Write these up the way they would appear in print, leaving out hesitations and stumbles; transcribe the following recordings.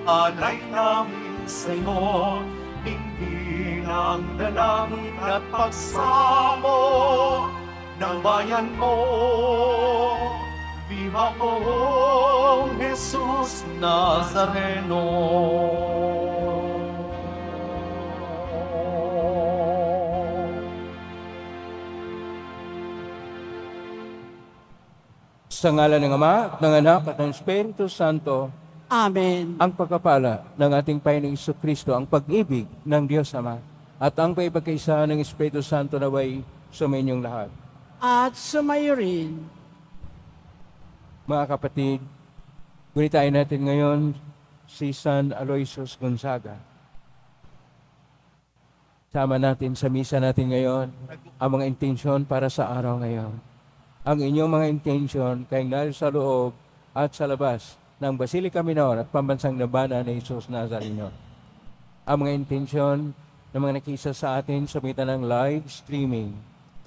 alay namin sa'yo, hindi ng dalangin at pagsamo ng bayan mo. Viva po, Jesus Nazareno. Sa ngalan ng Ama, at ng Anak, at ng Espiritu Santo, Amen. ang pagpapala ng ating Panginoong Jesucristo, ang pag-ibig ng Diyos Ama, at ang pagkakaisa ng Espiritu Santo naway sumainyong lahat. At sumayo rin. Mga kapatid, gunitain natin ngayon si San Aloysius Gonzaga. Sama natin sa misa natin ngayon ang mga intensyon para sa araw ngayon. Ang inyong mga intensyon kay nalo sa loob at sa labas ng Basilica Minor at Pambansang Labanan ni Jesus Nazareno. Ang mga intensyon ng mga nakisa sa atin sa mitan ng live streaming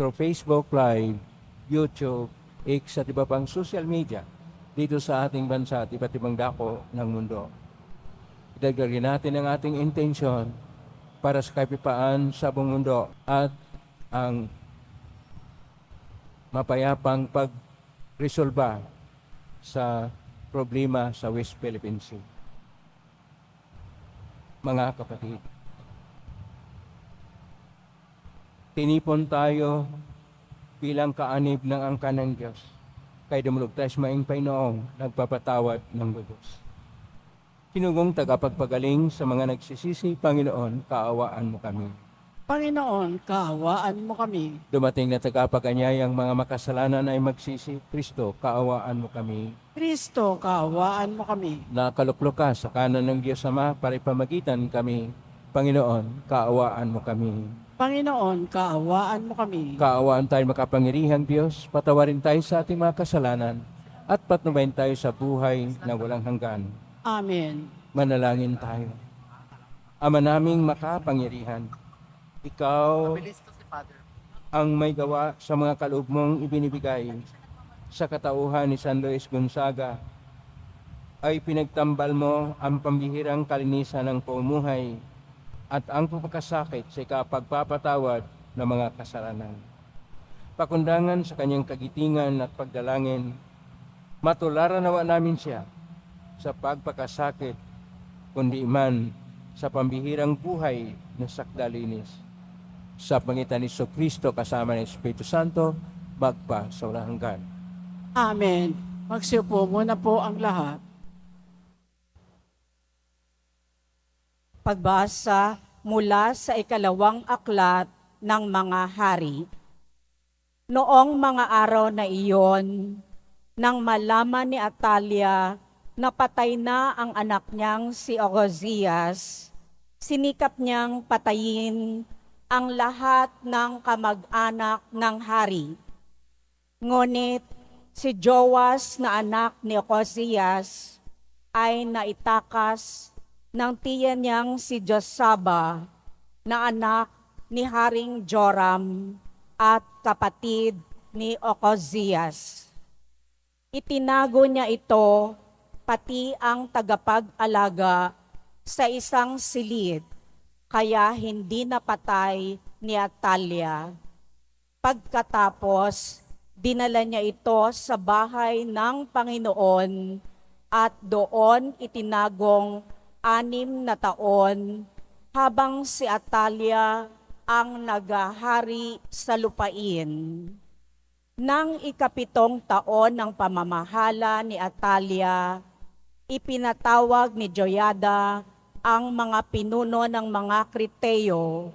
through Facebook Live, YouTube, X at iba pang social media dito sa ating bansa at iba't ibang dako ng mundo. Idagdagin natin ang ating intensyon para sa kapayapaan sa buong mundo at ang mapayapang pagresolba sa problema sa West Philippine Sea. Mga kapatid, tinipon tayo bilang kaanib ng angkan ng Diyos, kay dumulog tayo sa maing Panginoong nagpapatawad ng lubos. Sinugong tagapagpagaling sa mga nagsisisi, Panginoon, kaawaan mo kami. Panginoon, kaawaan mo kami. Dumating na tagapaganyayang mga makasalanan ay magsisi, Kristo, kaawaan mo kami. Kristo, kaawaan mo kami. Nakaluklok ka sa kanan ng Diyos Ama para ipamagitan kami. Panginoon, kaawaan mo kami. Panginoon, kaawaan mo kami. Kaawaan tayo makapangirihang Diyos, patawarin tayo sa ating mga kasalanan, at patnubayan tayo sa buhay na walang hanggan. Amen. Manalangin tayo. Ama naming makapangyarihan, Ikaw ang may gawa sa mga kaloob mong ibinibigay sa katauhan ni San Luis Gonzaga, ay pinagtambal mo ang pambihirang kalinisan ng pamumuhay at ang pagkakasakit sa kapagpapatawad ng mga kasalanan. Pakundangan sa kanyang kagitingan at pagdalangin, matularan nawa namin siya sa pagpakasakit, kundi man sa pambihirang buhay na sakdalinis. Sa pangitan ni Jesucristo kasama ng Espiritu Santo, magpa sa walang hanggan. Amen. Magsiupo muna po ang lahat. Pagbasa mula sa ikalawang aklat ng mga hari. Noong mga araw na iyon, nang malaman ni Atalia na patay na ang anak niyang si Ocozias, sinikap niyang patayin ang lahat ng kamag-anak ng hari. Ngunit si Joas na anak ni Ocozias ay naitakas ng tiya niyang si Josaba na anak ni Haring Joram at kapatid ni Ocozias. Itinago niya ito pati ang tagapag-alaga sa isang silid, kaya hindi napatay ni Atalia. Pagkatapos, dinala niya ito sa bahay ng Panginoon at doon itinagong 6 na taon habang si Atalia ang naghahari sa lupain. Nang ika-7 taon ng pamamahala ni Atalia, ipinatawag ni Joyada ang mga pinuno ng mga Kriteo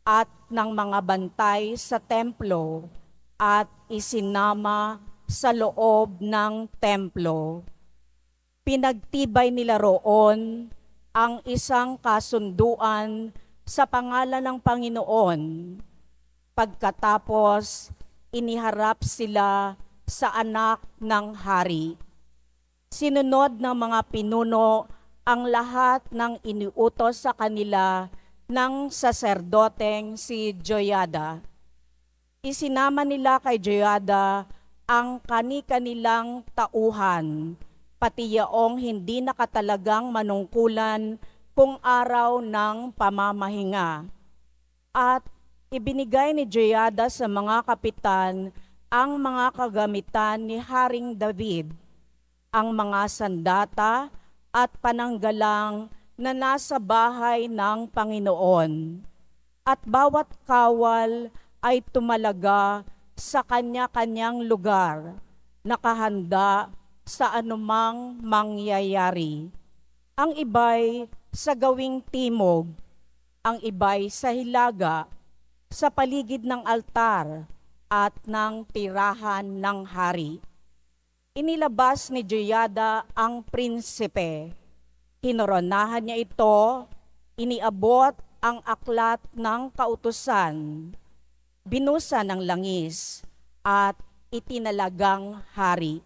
at ng mga bantay sa templo at isinama sa loob ng templo. Pinagtibay nila roon ang isang kasunduan sa pangalan ng Panginoon. Pagkatapos, iniharap sila sa anak ng hari. Sinunod ng mga pinuno ang lahat ng iniutos sa kanila ng saserdoteng si Joyada. Isinama nila kay Joyada ang kani-kanilang tauhan, pati yaong hindi nakatalagang manungkulan kung araw ng pamamahinga. At ibinigay ni Jehoiada sa mga kapitan ang mga kagamitan ni Haring David, ang mga sandata at pananggalang na nasa bahay ng Panginoon. At bawat kawal ay tumalaga sa kanya-kanyang lugar, nakahanda sa anumang mangyayari. Ang iba'y sa gawing timog, ang iba'y sa hilaga, sa paligid ng altar at ng tirahan ng hari. Inilabas ni Jehoiada ang prinsipe. Kinoronahan niya ito, iniabot ang aklat ng kautusan, binusa ng langis, at itinalagang hari.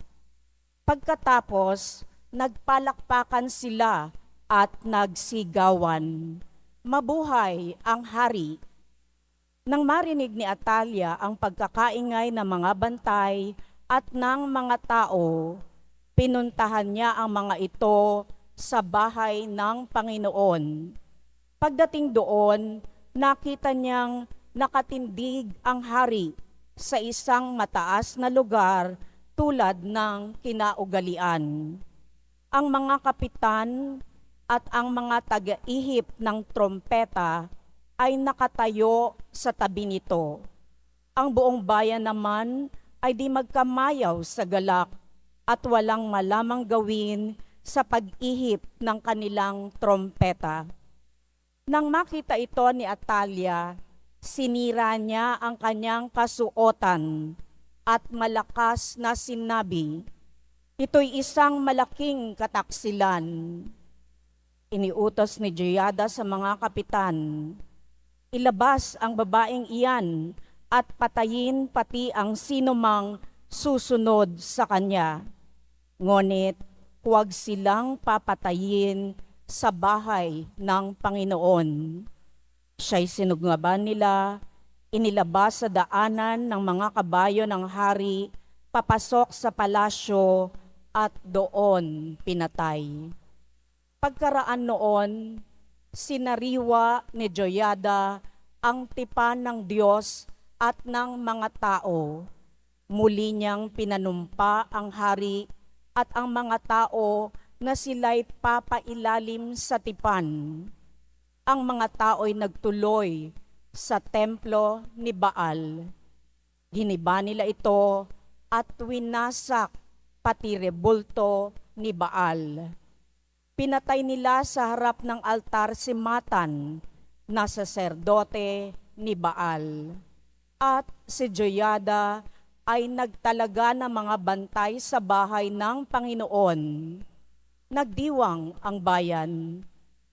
Pagkatapos, nagpalakpakan sila at nagsigawan, "Mabuhay ang hari!" Nang marinig ni Atalia ang pagkakaingay ng mga bantay at ng mga tao, pinuntahan niya ang mga ito sa bahay ng Panginoon. Pagdating doon, nakita niyang nakatindig ang hari sa isang mataas na lugar tulad ng kinaugalian. Ang mga kapitan at ang mga taga-ihip ng trompeta ay nakatayo sa tabi nito. Ang buong bayan naman ay di magkamayaw sa galak at walang malamang gawin sa pag-ihip ng kanilang trompeta. Nang makita ito ni Atalia, sinira niya ang kanyang kasuotan at malakas na sinabi, "Ito'y isang malaking kataksilan." Iniutos ni Jehoiada sa mga kapitan, "Ilabas ang babaeng iyan at patayin pati ang sinumang susunod sa kanya. Ngunit huwag silang papatayin sa bahay ng Panginoon." Siya'y sinugnaban nila, inilabas sa daanan ng mga kabayo ng hari, papasok sa palasyo at doon pinatay. Pagkaraan noon, sinariwa ni Jehoiada ang tipan ng Diyos at ng mga tao. Muli niyang pinanumpa ang hari at ang mga tao na sila'y papailalim sa tipan. Ang mga tao'y nagtuloy sa templo ni Baal. Giniba nila ito at winasak pati rebulto ni Baal. Pinatay nila sa harap ng altar si Matan, na saserdote ni Baal. At si Jehoiada ay nagtalaga ng mga bantay sa bahay ng Panginoon. Nagdiwang ang bayan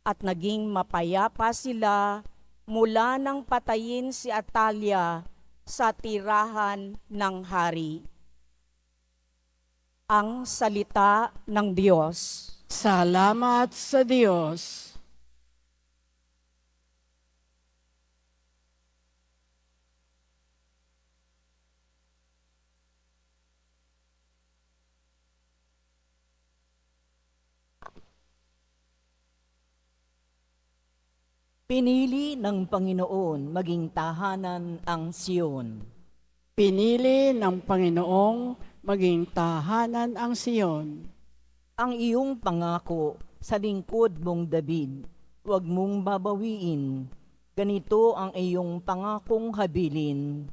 at naging mapayapa sila mula nang patayin si Atalia sa tirahan ng hari. Ang salita ng Diyos. Salamat sa Diyos. Pinili ng Panginoon maging tahanan ang Siyon. Pinili ng Panginoong maging tahanan ang Siyon. Ang iyong pangako sa lingkod mong David, huwag mong babawiin. Ganito ang iyong pangakong habilin.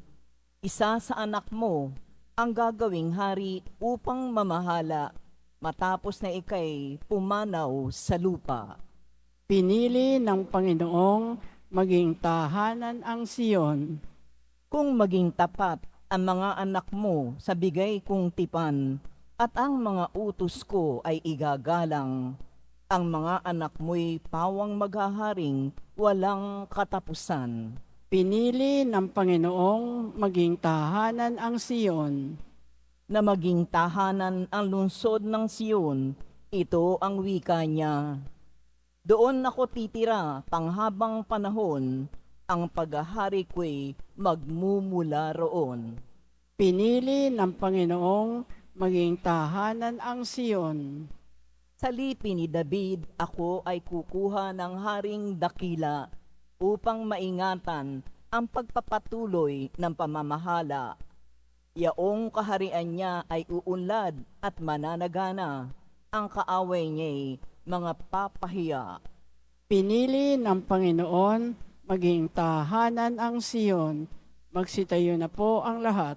Isa sa anak mo ang gagawing hari upang mamahala matapos na ikay pumanaw sa lupa. Pinili ng Panginoong maging tahanan ang Siyon. Kung maging tapat ang mga anak mo sa bigay kong tipan, at ang mga utos ko ay igagalang, ang mga anak mo'y pawang maghaharing walang katapusan. Pinili ng Panginoong maging tahanan ang Siyon. Na maging tahanan ang lungsod ng Siyon, ito ang wika niya. Doon ako titira panghabang panahon, ang paghahari ko'y magmumula roon. Pinili ng Panginoong maging tahanan ang Siyon. Sa lipi ni David, ako ay kukuha ng haring dakila upang maingatan ang pagpapatuloy ng pamamahala. Yaong kaharian niya ay uunlad at mananagana, ang kaaway niya'y mga papahiya. Pinili ng Panginoon, maging tahanan ang Siyon. Magsitayo na po ang lahat.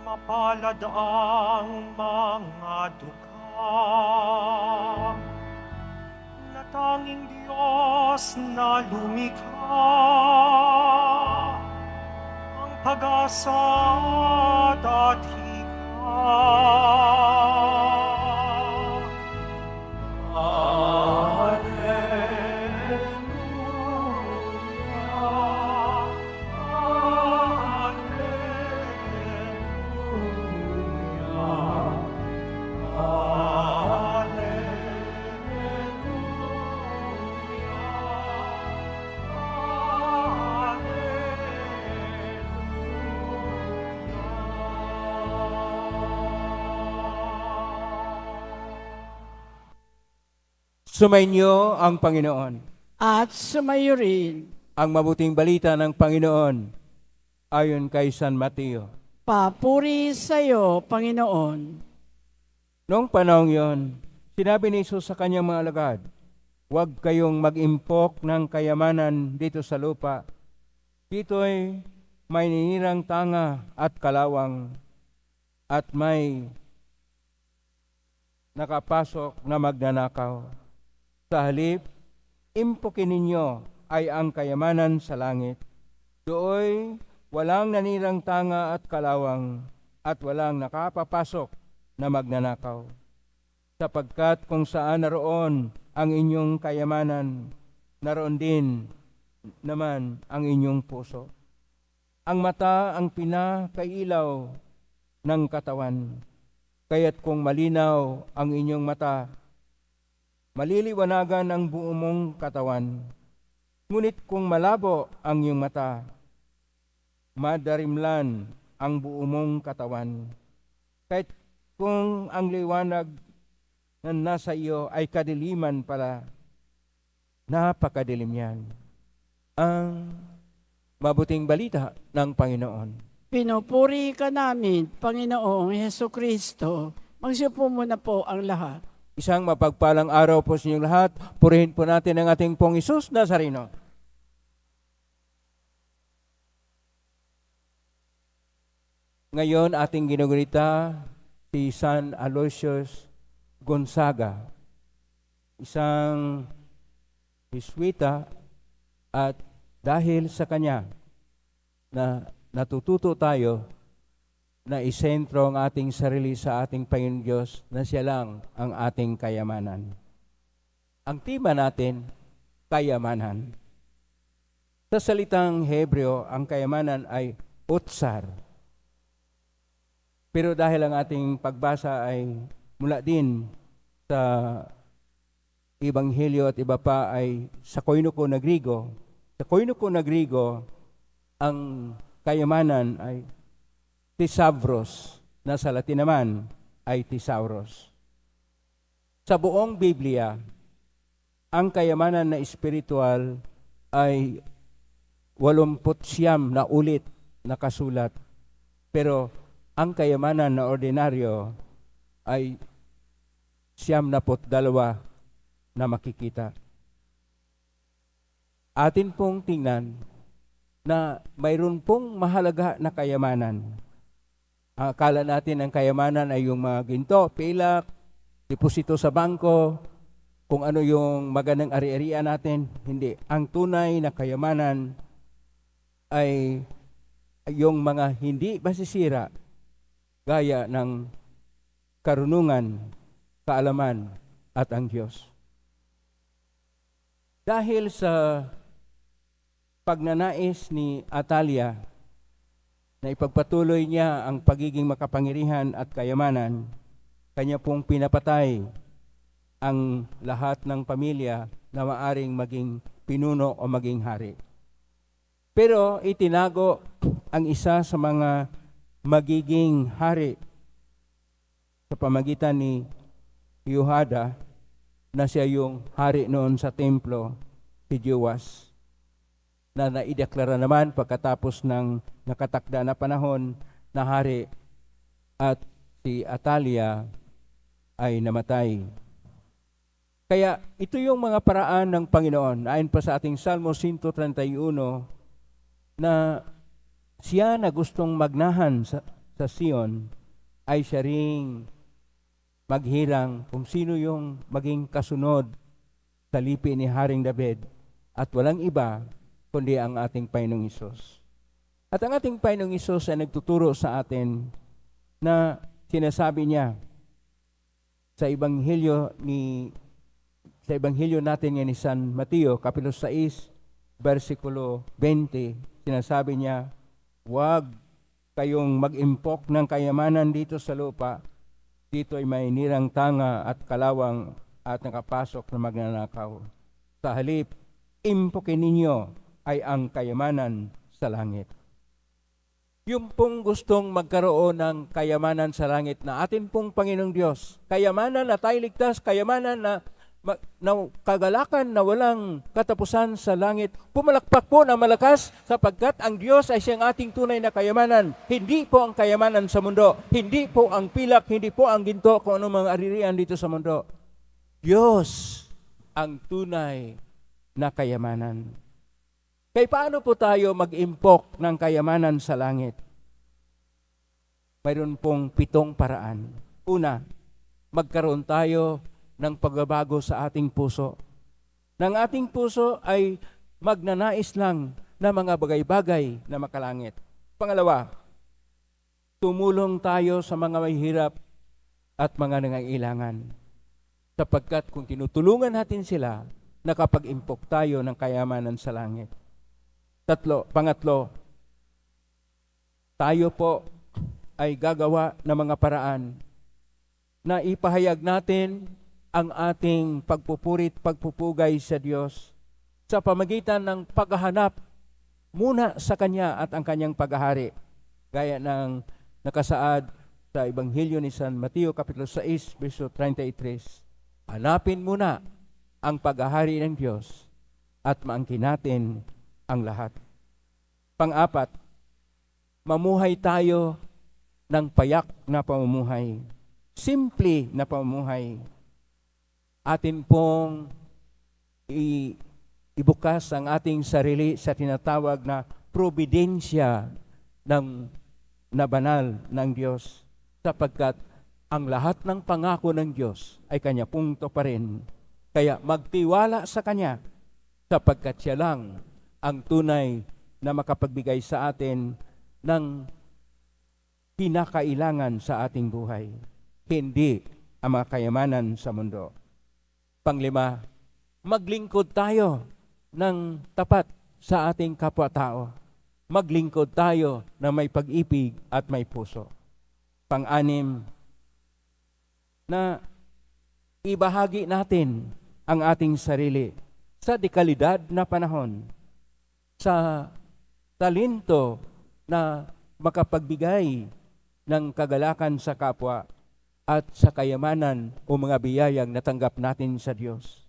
Mapalad ang mga dukha na tanging Diyos na lumikha, ang pag-asa at Sumainyo ang Panginoon. At sumayo rin, Ang mabuting balita ng Panginoon ayon kay San Mateo. papuri sa iyo, Panginoon. Noong panahon yon, sinabi ni Jesus sa kanyang mga alagad, huwag kayong mag-impok ng kayamanan dito sa lupa. Dito'y may ninirang tanga at kalawang at may nakapasok na magnanakaw. Sa halip, impokin ninyo ay ang kayamanan sa langit. Dooy walang nanirang tanga at kalawang at walang nakapapasok na magnanakaw. Sapagkat kung saan naroon ang inyong kayamanan, naroon din naman ang inyong puso. Ang mata ang pinakailaw ng katawan. Kaya't kung malinaw ang inyong mata, maliliwanagan ang buong mong katawan. Ngunit kung malabo ang iyong mata, madarimlan ang buong mong katawan. Kahit kung ang liwanag na nasa iyo ay kadiliman pala, napakadilim yan. Ang mabuting balita ng Panginoon. Pinupuri ka namin, Panginoong Hesukristo. Magsiupo muna po ang lahat. Isang mapagpalang araw po sa inyong lahat. Purihin po natin ang ating pong Isus Nazareno. Ngayon ating ginugunita si San Aloysius Gonzaga, isang Jesuita, at dahil sa kanya na natututo tayo na isentro ang ating sarili sa ating Panginoon Diyos, na siya lang ang ating kayamanan. Ang tema natin, kayamanan. Sa salitang Hebreo, ang kayamanan ay utsar. Pero dahil ang ating pagbasa ay mula din sa Ebanghelyo at iba pa ay sa Koinoko na Grigo. Sa Koinoko na Grigo, ang kayamanan ay Tisavros, na sa Latin naman ay Thesauros. Sa buong Biblia, ang kayamanan na espiritual ay 89 na ulit nakasulat. Pero ang kayamanan na ordinaryo ay 92 na makikita. Atin pong tingnan na mayroon pong mahalaga na kayamanan. Akala natin ang kayamanan ay yung mga ginto, pilak, deposito sa bangko, kung ano yung magandang ari-arian natin. Hindi. Ang tunay na kayamanan ay yung mga hindi masisira gaya ng karunungan, kaalaman at ang Diyos. Dahil sa pagnanais ni Atalia na ipagpatuloy niya ang pagiging makapangyarihan at kayamanan, kanya pong pinapatay ang lahat ng pamilya na maaring maging pinuno o maging hari. Pero itinago ang isa sa mga magiging hari sa pamagitan ni Yehoiada na siya yung hari noon sa templo, si Joas, na naideklara naman pagkatapos ng nakatakda na panahon na hari at si Atalia ay namatay. Kaya ito yung mga paraan ng Panginoon. Ayon pa sa ating Salmo 131 na siya na gustong magnahan sa Sion ay siya ring maghirang kung sino yung maging kasunod sa lipi ni Haring David at walang iba kundi ang ating Panginoong Hesus. At ang ating Panginoong Hesus ay nagtuturo sa atin na sinasabi niya sa Ebanghelyo natin ni San Mateo, Kapitulo 6, versikulo 20, sinasabi niya, huwag kayong mag-impok ng kayamanan dito sa lupa. Dito ay may nirang tanga at kalawang at nakapasok na magnanakaw. Sa halip, impokin ninyo ay ang kayamanan sa langit. Yung pong gustong magkaroon ng kayamanan sa langit na atin pong Panginoong Diyos, kayamanan na tayo ligtas, kayamanan na kagalakan na walang katapusan sa langit. Pumalakpak po na malakas sapagkat ang Diyos ay siyang ating tunay na kayamanan. Hindi po ang kayamanan sa mundo. Hindi po ang pilak, hindi po ang ginto kung anong mga aririan dito sa mundo. Diyos ang tunay na kayamanan. Kaya paano po tayo mag-impok ng kayamanan sa langit? Mayroon pong 7 paraan. Una, magkaroon tayo ng pagbabago sa ating puso. Nang ating puso ay magnanais lang na mga bagay-bagay na makalangit. Pangalawa, tumulong tayo sa mga mahihirap at mga nangangailangan. Sapagkat kung tinutulungan natin sila, nakapag-impok tayo ng kayamanan sa langit. Pangatlo, tayo po ay gagawa ng mga paraan na ipahayag natin ang ating pagpupurit, pagpupugay sa Diyos sa pamagitan ng paghahanap muna sa Kanya at ang Kanyang paghahari. Gaya ng nakasaad sa Ebanghelyo ni San Mateo, Kapitulo 6, verso 33. Hanapin muna ang paghahari ng Diyos at maangkin natin ang lahat. Pang-apat, mamuhay tayo ng payak na pamumuhay. Simple na pamumuhay. Atin pong ibukas ang ating sarili sa tinatawag na probidensya na banal ng Diyos sapagkat ang lahat ng pangako ng Diyos ay Kanya pong tuparin. Kaya magtiwala sa Kanya sapagkat siya lang ang tunay na makapagbigay sa atin ng pinakailangan sa ating buhay. Hindi ang mga kayamanan sa mundo. Panglima, maglingkod tayo ng tapat sa ating kapwa-tao. Maglingkod tayo na may pag-ibig at may puso. Pang-anim, na ibahagi natin ang ating sarili sa dekalidad na panahon, sa talento na makapagbigay ng kagalakan sa kapwa at sa kayamanan o mga biyayang natanggap natin sa Diyos.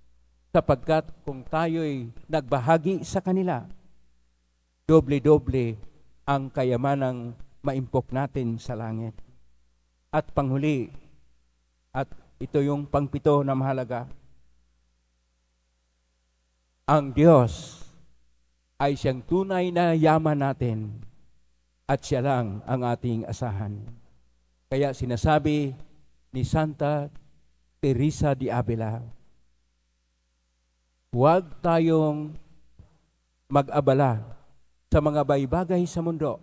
Sapagkat kung tayo'y nagbahagi sa kanila, doble-doble ang kayamanang maimpok natin sa langit. At panghuli, at ito yung pangpito na mahalaga, ang Diyos ay siyang tunay na yaman natin at siya lang ang ating asahan. Kaya sinasabi ni Santa Teresa de Avila, huwag tayong mag-abala sa mga bagay sa mundo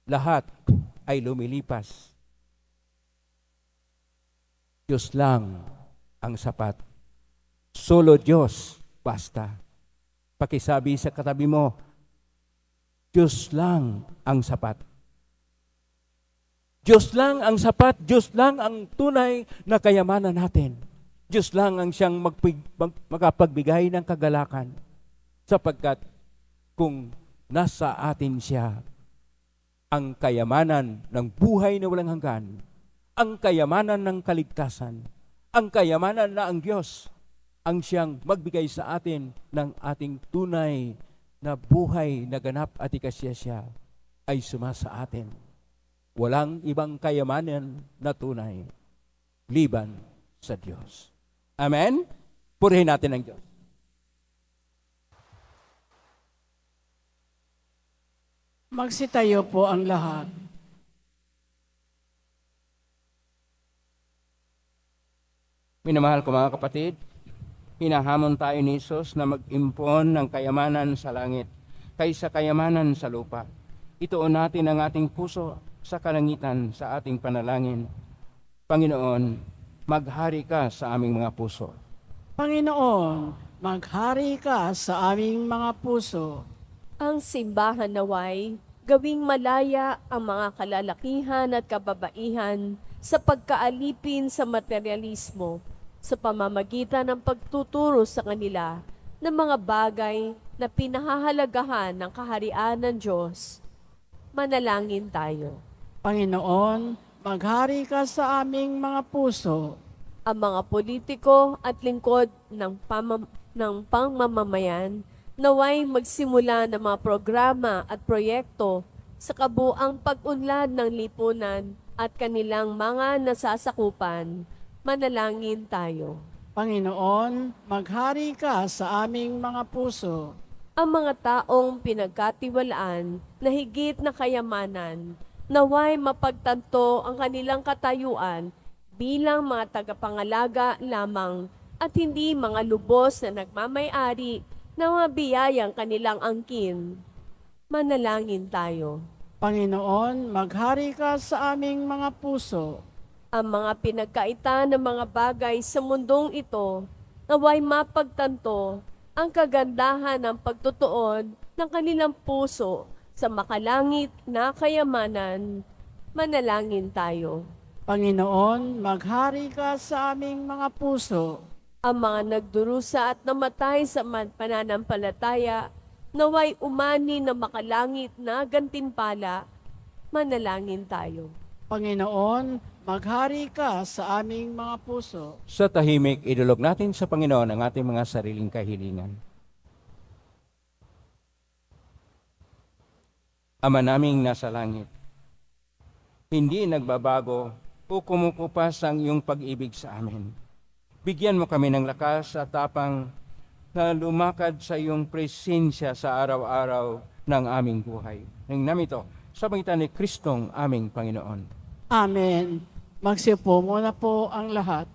lahat ay lumilipas. Diyos lang ang sapat. Solo Diyos basta. Pakisabi sa katabi mo, Diyos lang ang sapat. Diyos lang ang sapat, Diyos lang ang tunay na kayamanan natin. Diyos lang ang siyang makapagbigay ng kagalakan. Sapagkat kung nasa atin siya, ang kayamanan ng buhay na walang hanggan, ang kayamanan ng kaligtasan, ang kayamanan na ang Diyos ang siyang magbigay sa atin ng ating tunay na buhay na ganap at ikasiyasya ay sumasa atin. Walang ibang kayamanan na tunay liban sa Diyos. Amen? Purihin natin ang Diyos. Magsitayo po ang lahat. Minamahal ko mga kapatid, hinahamon tayo ni Jesus na mag-impon ng kayamanan sa langit kaysa kayamanan sa lupa. Ituon natin ang ating puso sa kalangitan sa ating panalangin. Panginoon, maghari ka sa aming mga puso. Panginoon, maghari ka sa aming mga puso. Ang simbahan naway, gawing malaya ang mga kalalakihan at kababaihan sa pagkaalipin sa materialismo sa pamamagitan ng pagtuturo sa kanila ng mga bagay na pinahahalagahan ng kaharian ng Diyos. Manalangin tayo. Panginoon, maghari ka sa aming mga puso. Ang mga politiko at lingkod ng pangmamamayan naway magsimula ng mga programa at proyekto sa kabuang pag-unlad ng lipunan at kanilang mga nasasakupan. Manalangin tayo. Panginoon, maghari ka sa aming mga puso. Ang mga taong pinagkatiwalaan na higit na kayamanan, naway mapagtanto ang kanilang katayuan bilang mga tagapangalaga lamang at hindi mga lubos na nagmamay-ari na mga biyayang kanilang angkin. Manalangin tayo. Panginoon, maghari ka sa aming mga puso. Ang mga pinagkaitan ng mga bagay sa mundong ito, naway mapagtanto ang kagandahan ng pagtutuon ng kanilang puso sa makalangit na kayamanan. Manalangin tayo. Panginoon, maghari ka sa aming mga puso. Ang mga nagdurusa at namatay sa pananampalataya, naway umani na makalangit na gantimpala. Manalangin tayo. Panginoon, maghari ka sa aming mga puso. Sa tahimik, idulog natin sa Panginoon ang ating mga sariling kahilingan. Ama naming nasa langit, hindi nagbabago o kumukupas ang iyong pag-ibig sa amin. Bigyan mo kami ng lakas at tapang na lumakad sa iyong presensya sa araw-araw ng aming buhay. Nang namin ito, sa pangitan ni Kristong aming Panginoon. Amen. Magsipo muna po ang lahat.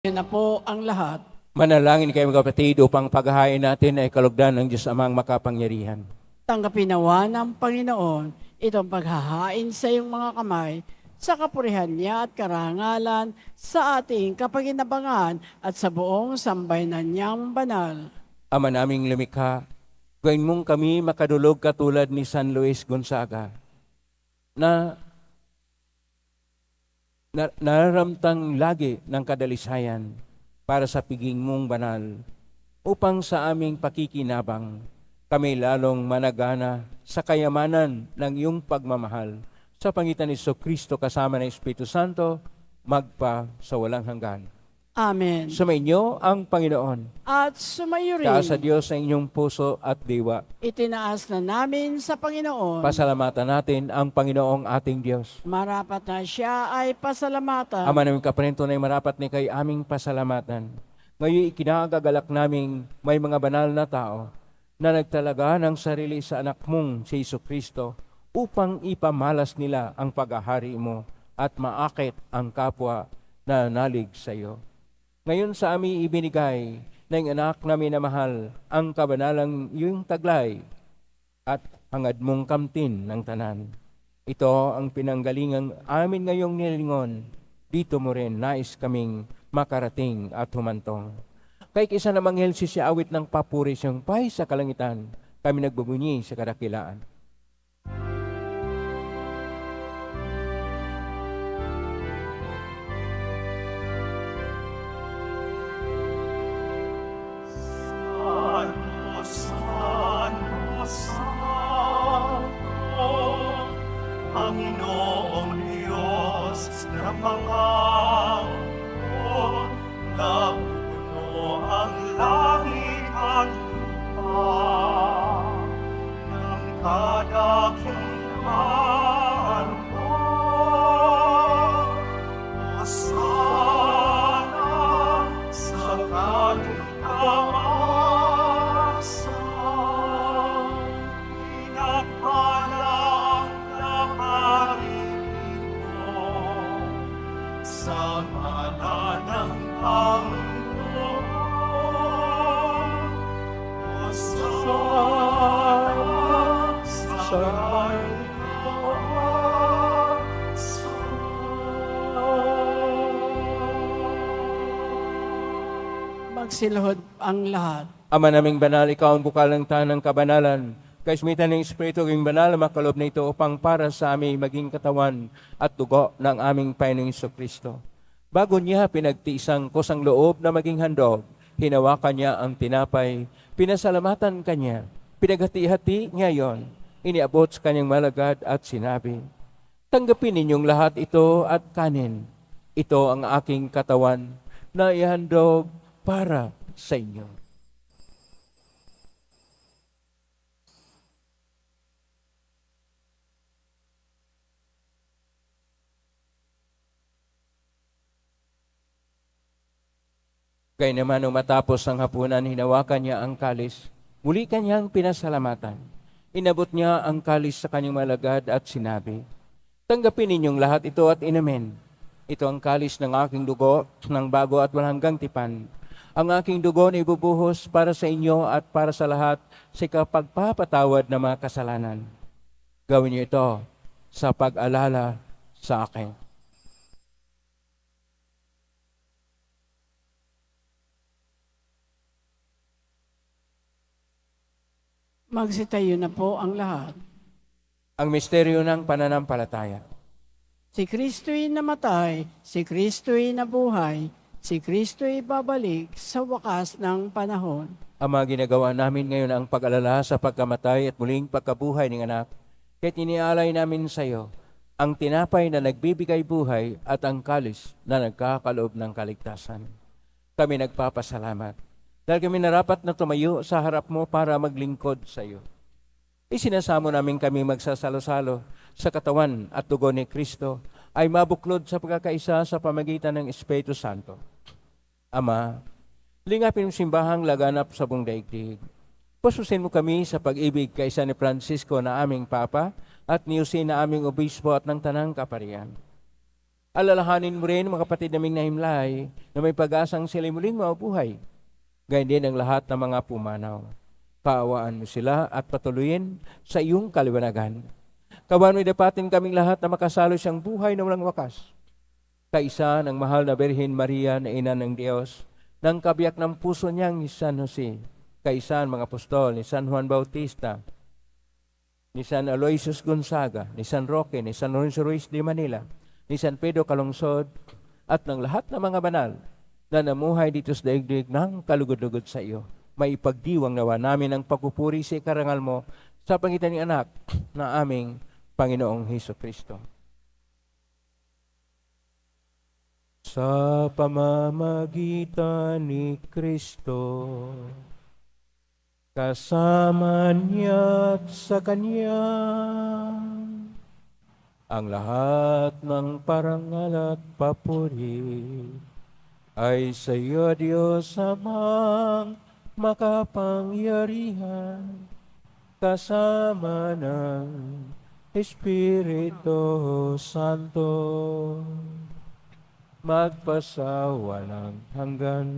Yan na po ang lahat. Manalangin kayo mga kapatid upang paghahain natin ay kalugdan ng Diyos Amang makapangyarihan. Tanggapin nawa ng Panginoon itong paghahain sa iyong mga kamay sa kapurihan niya at karangalan sa ating kapaginabangan at sa buong sambayanan niyang banal. Ama naming lumikha, gawin mong kami makadulog katulad ni San Luis Gonzaga, na nararamtang lagi ng kadalisayan para sa piging mong banal, upang sa aming pakikinabang, kami lalong managana sa kayamanan ng iyong pagmamahal sa pangitan ni Kristo kasama ng Espiritu Santo, magpa sa walang hanggan. Amen. Sumainyo ang Panginoon. At sumayo rin. Taas sa Diyos sa inyong puso at diwa. Itinaas na namin sa Panginoon. Pasalamatan natin ang Panginoong ating Diyos. Marapat na siya ay pasalamatan. Ama namin kaparento na marapat ni kay aming pasalamatan. Ngayon ikinagagalak naming may mga banal na tao na nagtalaga ng sarili sa anak mong si Kristo upang ipamalas nila ang paghahari mo at maakit ang kapwa na nalig sa iyo. Ngayon sa amin ibinigay ng anak namin na mahal ang kabanalang iyong taglay at hangad mong kamtin ng tanan. Ito ang pinanggalingang amin ngayong nilingon. Dito mo rin nais kaming makarating at humantong. Kay kisa namang helsi siya awit ng papuri siyang pay sa kalangitan, kami nagbubunyi sa kadakilaan. Panginoong Diyos ng mga napupuno ang langit at lupa ng kadakilaan mo. Asana sa kalikasan, pinagpalang na Panginoon, sa ngalan ng Panginoon. Asana sa Magsilhod ang lahat. Ama naming banal, ikaw ang bukal ng tanang kabanalan. Kaismitan ng Espiritu ng banal, makalob na ito upang para sa aming maging katawan at dugo ng aming Panginoong Kristo. Bago niya pinagtiisang kusang loob na maging handog, hinawakan niya ang tinapay, pinasalamatan kanya, pinaghati-hati niya yon, iniabot sa kanyang malagad at sinabi, tanggapin ninyong lahat ito at kanin. Ito ang aking katawan na ihandog para sa inyo. Kaya naman nung matapos ang hapunan, hinawakan niya ang kalis. Muli kanyang pinasalamatan. Inabot niya ang kalis sa kanyang malagad at sinabi, tanggapin ninyong lahat ito at inumin. Ito ang kalis ng aking dugo, ng bago at walang hanggang tipan. Ang aking dugo na ibubuhos para sa inyo at para sa lahat sa kapagpapatawad ng mga kasalanan. Gawin niyo ito sa pag-alala sa akin. Magsitayo na po ang lahat. Ang misteryo ng pananampalataya. Si Kristo'y namatay, si Kristo'y nabuhay, si Kristo'y babalik sa wakas ng panahon. Ama, ginagawa namin ngayon ang pag-alala sa pagkamatay at muling pagkabuhay ng anak. Kaya't inialay namin sa iyo ang tinapay na nagbibigay buhay at ang kalis na nagkakaloob ng kaligtasan. Kami nagpapasalamat dahil kami narapat na tumayo sa harap mo para maglingkod sa iyo. Isinasamo namin kami magsasalo-salo sa katawan at dugo ni Kristo ay mabuklod sa pagkakaisa sa pamagitan ng Espiritu Santo. Ama, lingapin mo simbahang laganap sa buong daigdig. Pasusin mo kami sa pag-ibig kaysa ni Francisco na aming Papa at ni Jose na aming Obispo at ng Tanang Kaparian. Alalahanin mo rin mga kapatid naming nahimlay na may pag-asang sila muling mabuhay. Gayun din ang lahat ng mga pumanaw. Kaawaan mo sila at patuloyin sa iyong kaliwanagan. Kawan mo'y dapatin kaming lahat na makasalo siyang buhay na walang wakas. Kaisa ng mahal na Birhen Maria na ina ng Diyos, ng kabiyak ng puso niyang ni San Jose, kaisa ng mga apostol ni San Juan Bautista, ni San Aloysius Gonzaga, ni San Roque, ni San Lorenzo Ruiz de Manila, ni San Pedro Calungsod, at ng lahat ng mga banal na namuhay dito sa daigdig ng kalugod-lugod sa iyo. May ipagdiwang nawa namin ang pagpupuri sa ikarangal mo sa pangitan ng anak na aming Panginoong Hesus Kristo. Sa pamamagitan ni Kristo, kasama niya at sa Kanya, ang lahat ng parangal at papuri ay sa iyo, Diyos Amang makapangyarihan, kasama ng Espiritu Santo, magpasawalang hanggan.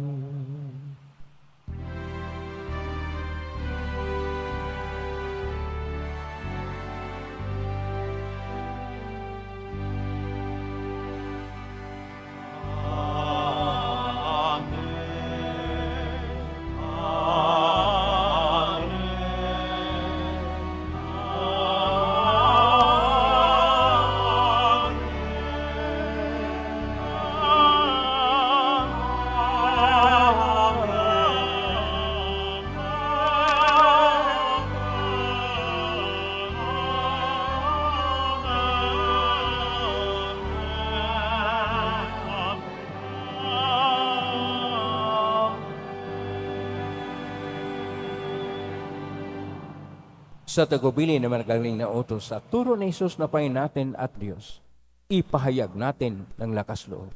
Sa tagubili na managaling na utos sa turo ni Jesus na Panginoon natin at Diyos, ipahayag natin ng lakas loob.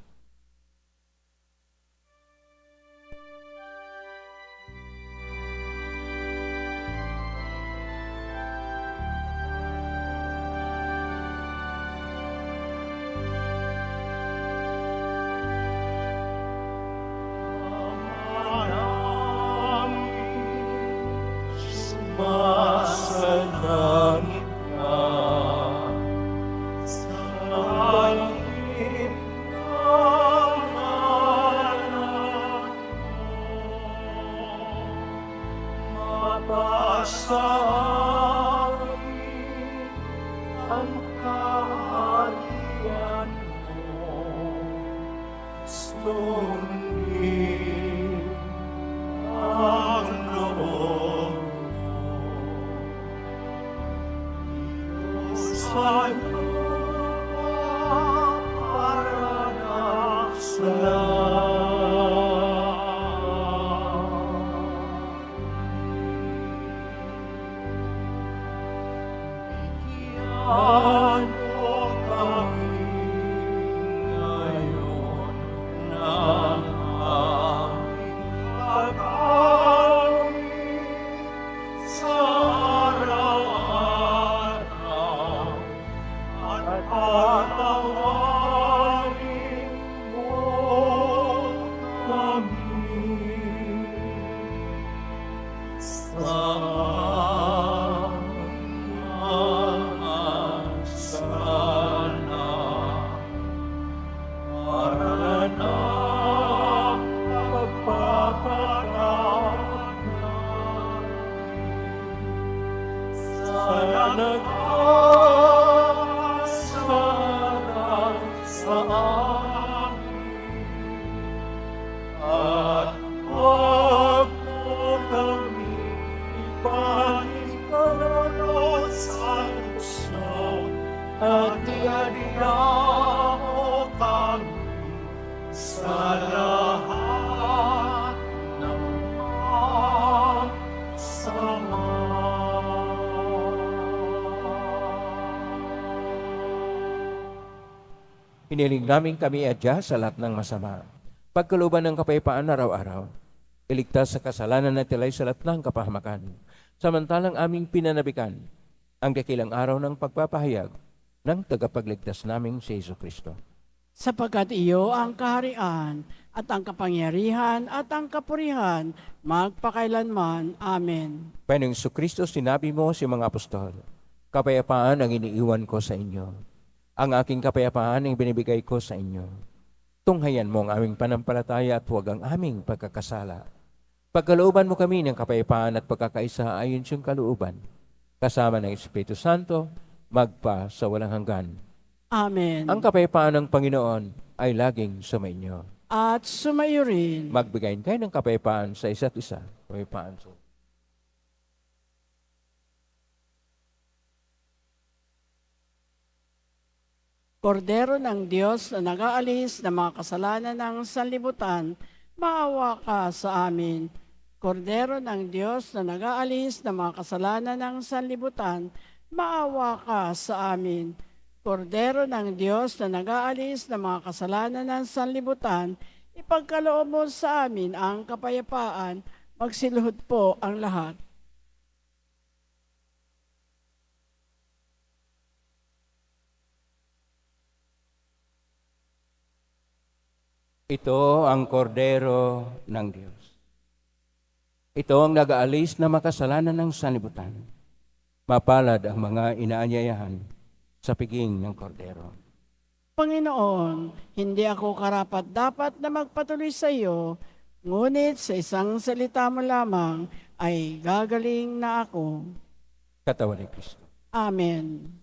Hiniling namin kami adya sa lahat ng masama. Pagkaluban ng kapayapaan araw-araw, iligtas sa kasalanan na tilay sa lahat ng kapahamakan. Samantalang aming pinanabikan ang dakilang araw ng pagpapahayag ng tagapagligtas naming si Hesus Kristo. Sapagkat iyo ang kaharian at ang kapangyarihan at ang kapurihan magpakailanman. Amen. Panginoong Hesus Kristo, sinabi mo sa mga apostol, kapayapaan ang iniiwan ko sa inyo. Ang aking kapayapaan ang binibigay ko sa inyo. Tunghayan mo ang aming panampalataya at huwag ang aming pagkakasala. Pagkalooban mo kami ng kapayapaan at pagkakaisa ayon siyang kalooban, kasama ng Espiritu Santo, magpa sa walang hanggan. Amen. Ang kapayapaan ng Panginoon ay laging sumainyo. At sumayo rin. Magbigayin kayo ng kapayapaan sa isa't isa. Kapayapaan sa Kordero ng Diyos na nag-aalis ng mga kasalanan ng sanlibutan, maawa ka sa amin. Kordero ng Diyos na nag-aalis ng mga kasalanan ng sanlibutan, maawa ka sa amin. Kordero ng Diyos na nag-aalis ng mga kasalanan ng sanlibutan, ipagkaloob mo sa amin ang kapayapaan, magsiluhod po ang lahat. Ito ang kordero ng Diyos. Ito ang nag-aalis na makasalanan ng sanlibutan. Mapalad ang mga inaanyayahan sa piging ng kordero. Panginoon, hindi ako karapat-dapat na magpatuloy sa iyo, ngunit sa isang salita mo lamang ay gagaling na ako. Katawan ni Kristo. Amen.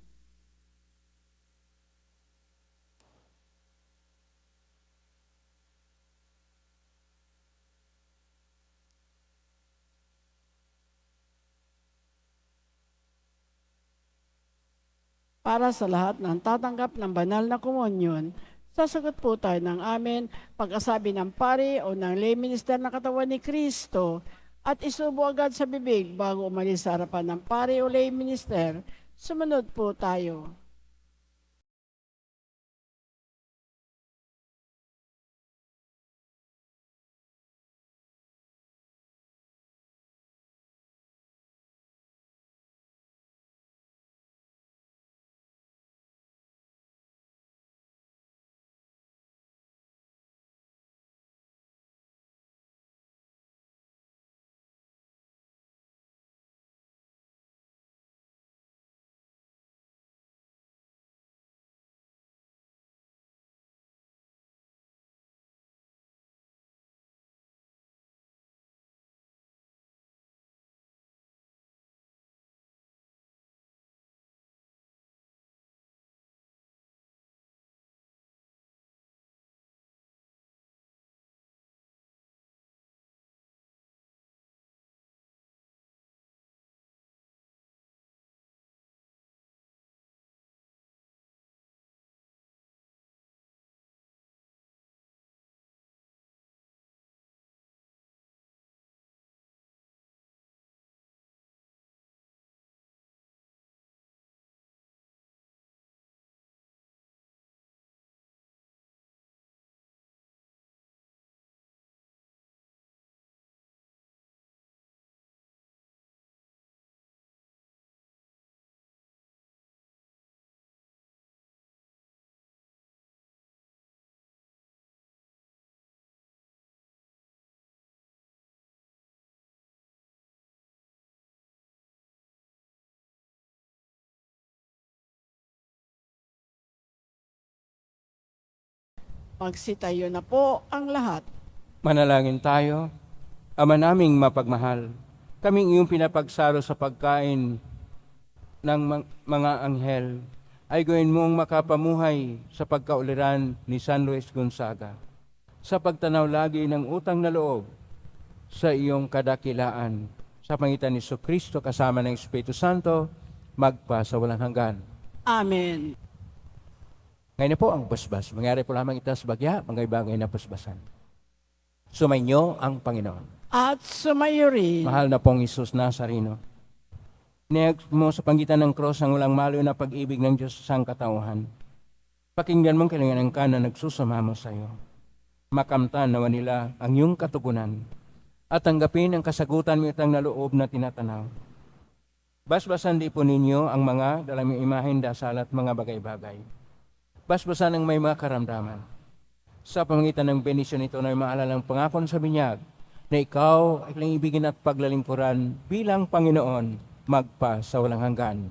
Para sa lahat ng tatanggap ng banal na komunyon, sasagot po tayo ng amen pagkasabi ng pari o ng lay minister na katawan ni Kristo at isubo agad sa bibig bago umalis sa harapan ng pari o lay minister. Sumunod po tayo. Magsitayo na po ang lahat. Manalangin tayo. Ama naming mapagmahal, kaming iyong pinapagsalo sa pagkain ng mga anghel, ay gawin mong makapamuhay sa pagkauliran ni San Luis Gonzaga, sa pagtanaw lagi ng utang na loob sa iyong kadakilaan, sa pangitan ni Kristo kasama ng Espiritu Santo, magpa sa walang hanggan. Amen. Ngayon na po ang basbas. Mangyari po lamang ito sa bagya, mga bagay na basbasan. Sumainyo ang Panginoon. At sumayo rin. Mahal na pong Isus Nazareno, niyag mo sa panggitan ng cross ang walang malo na pag-ibig ng Diyos sa sangkatauhan. Pakinggan mong kailangan ka na nagsusama mo sa iyo. Makamtan nawa nila ang iyong katugunan at tanggapin ang kasagutan mo itang naloob na tinatanaw. Basbasan di po ninyo ang mga dalaming imahen, dasal at mga bagay-bagay. Basbasan ang may mga karamdaman. Sa pamagitan ng benisyon ito na maalalang pangakon sa binyag na ikaw ay lang ibigin at paglalingkuran bilang Panginoon magpa sa walang hanggan.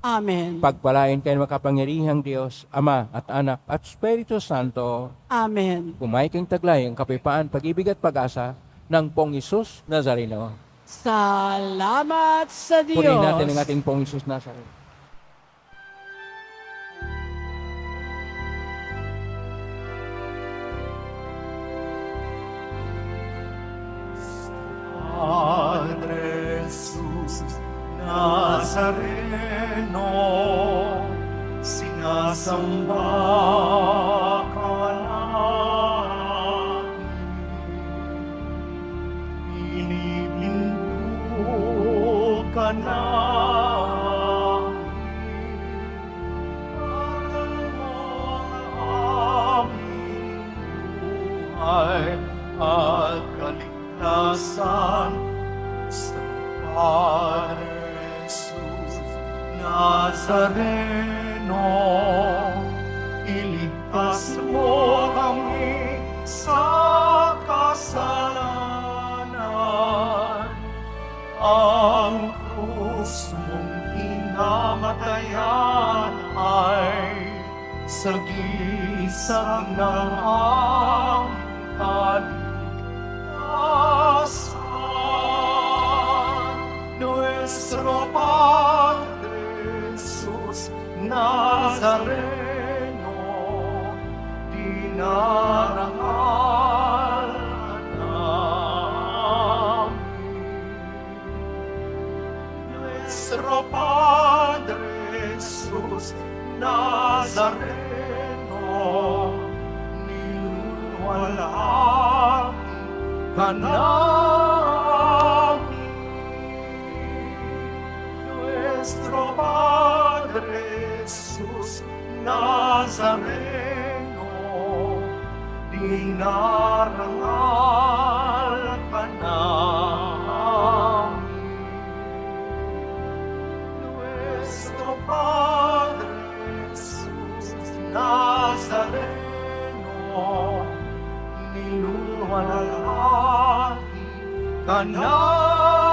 Amen. Pagpalain kayo makapangyarihang Diyos, Ama at Anak at Espiritu Santo. Amen. Kumay kang taglay ang kapayapaan, pag-ibig at pag-asa ng Pong Isus Nazareno. Salamat sa Diyos. Purihin natin ang ating Pong Isus Nazareno. Nazareno, sinasamba ka namin. Inilinto ka namin. Aral mo ang aming buhay at kaligtasan sa Padre Jesus Nazareno. Iligtas mo kami sa kasalanan. Ang krus mong kinamatayan ay sagisag ng aming kaligtasan. Nuestro Padre Jesus Nazareno, dinarangal namin. Nuestro Padre Jesus Nazareno, niluwalhati ka namin. Nuestro Padre Jesus Nazareno, dinarangal ka namin. Nuestro Padre Jesus Nazareno, niluwalhati ka namin.